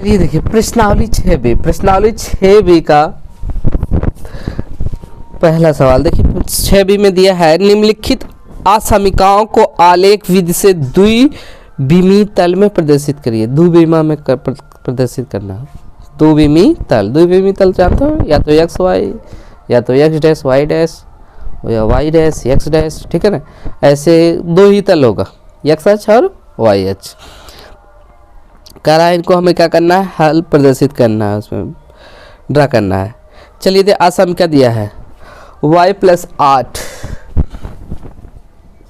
ये देखिए प्रश्नावली 6B का पहला सवाल देखिए 6B में दिया है निम्नलिखित असमीकाओं को आलेख विधि से द्विविमीय तल में प्रदर्शित करिए। द्विविमा में प्रदर्शित करना है। द्विविमीय तल जानते हो, या तो एक्स वाई, या तो एक्स डैश वाई डैश, या वाई डैश एक्स डैश, ठीक है ना। ऐसे दो ही तल होगा, एक्स एच और वाई एच। कह रहा है इनको हमें क्या करना है, हल प्रदर्शित करना है, उसमें ड्रा करना है। चलिए दे असम क्या दिया है, y प्लस 8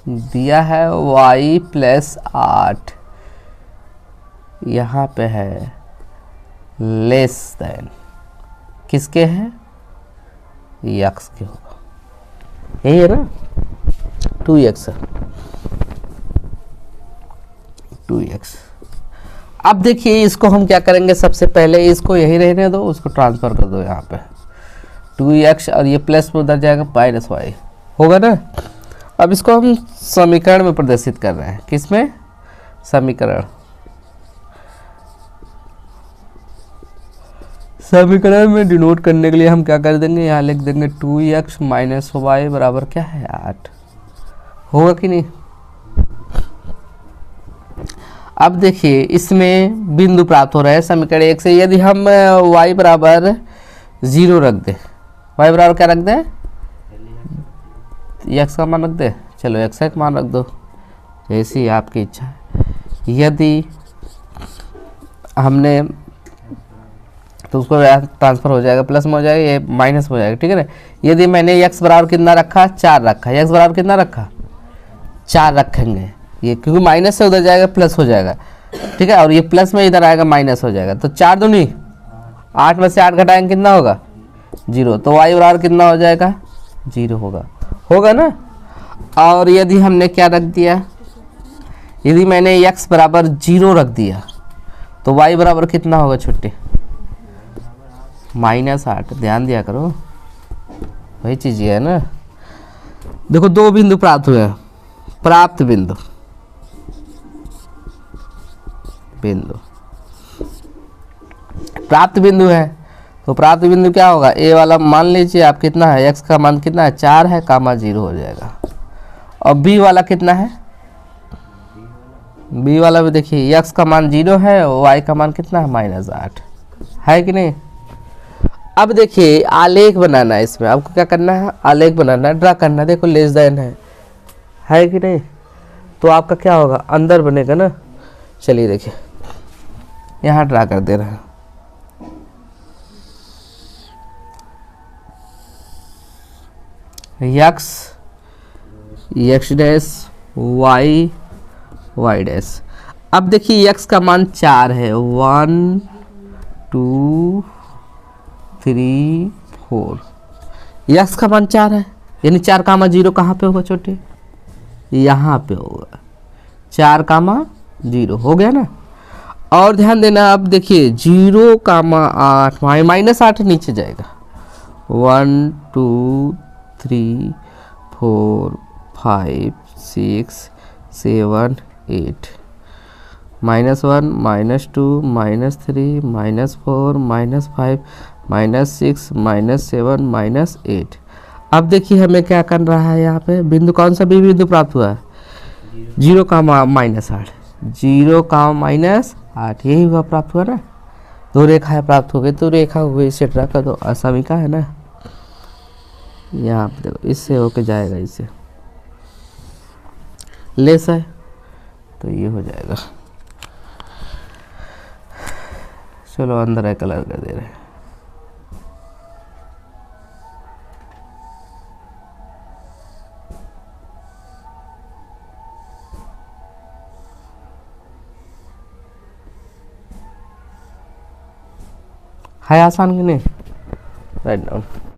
दिया है, y प्लस 8 यहाँ पे है लेस देन किसके है, x के होगा, यही है ना, 2x है, 2x। अब देखिए इसको हम क्या करेंगे, सबसे पहले इसको यही रहने दो, उसको ट्रांसफर कर दो यहाँ पे 2x, और ये प्लस में उधर जाएगा माइनस वाई, होगा ना। अब इसको हम समीकरण में प्रदर्शित कर रहे हैं, किसमें, समीकरण में डिनोट करने के लिए हम क्या कर देंगे, यहाँ लिख देंगे 2x माइनस वाई बराबर क्या है 8, होगा कि नहीं। अब देखिए इसमें बिंदु प्राप्त हो रहा है समीकरण 1 से। यदि हम y बराबर 0 रख दें, y बराबर क्या रख दें, x का मान रख दे, चलो x का मान रख दो, जैसी आपकी इच्छा है। यदि हमने तो उसको ट्रांसफर हो जाएगा, प्लस में हो जाएगा, ये माइनस में हो जाएगा, ठीक है ना। यदि मैंने x बराबर कितना रखा, 4 रखा, x बराबर कितना रखा, 4 रखेंगे, ये क्योंकि माइनस से उधर जाएगा प्लस हो जाएगा, ठीक है, और ये प्लस में इधर आएगा माइनस हो जाएगा, तो 4 दूनी 8 में से 8 घटाएंगे कितना होगा, 0, तो y बराबर कितना हो जाएगा, 0 होगा ना। और यदि हमने क्या रख दिया, यदि मैंने x बराबर 0 रख दिया तो y बराबर कितना होगा छुट्टी, -8, ध्यान दिया करो, वही चीज है ना। देखो दो बिंदु प्राप्त हुए हैं, प्राप्त बिंदु प्राप्त बिंदु है, तो प्राप्त बिंदु क्या होगा, ए वाला मान लीजिए आप कितना है, x का मान कितना है 4 है, कामा 0 हो जाएगा। और b वाला कितना है, b वाला भी देखिए x का मान 0 है, y का मान कितना है -8 है कि नहीं। अब देखिए आलेख बनाना है, इसमें आपको क्या करना है, आलेख बनाना है, ड्रा करना है। देखो लेस देन है कि नहीं, तो आपका क्या होगा, अंदर बनेगा ना। चलिए देखिए यहाँ ड्रा कर दे रहे हैं, x डैश y डैश। अब देखिए x का मान 4 है, 1 2 3 4, x का मान 4 है, यानी 4 कामा 0 कहाँ पे होगा छोटे, यहाँ पे होगा, 4 कामा 0 हो गया ना। और ध्यान देना, अब देखिए 0 कामा 8 -8 नीचे जाएगा, 1 2 3 4 5 6 7 8, -1 -2 -3 -4 -5 -6 -7 -8। अब देखिए हमें क्या कर रहा है, यहाँ पे बिंदु कौन सा भी बिंदु प्राप्त हुआ है, 0 का -8, 0 का -8, यही हुआ प्राप्त हुआ ना। दो रेखाएं प्राप्त हो गई, तो रेखा हुई इसे ड्रा कर दो, असमीका है ना, यहाँ पे देखो इससे होके जाएगा, इससे लेस है तो ये हो जाएगा। चलो अंदर है कलर कर दे रहे हैं, है आसान कि नहीं, राइट डाउन।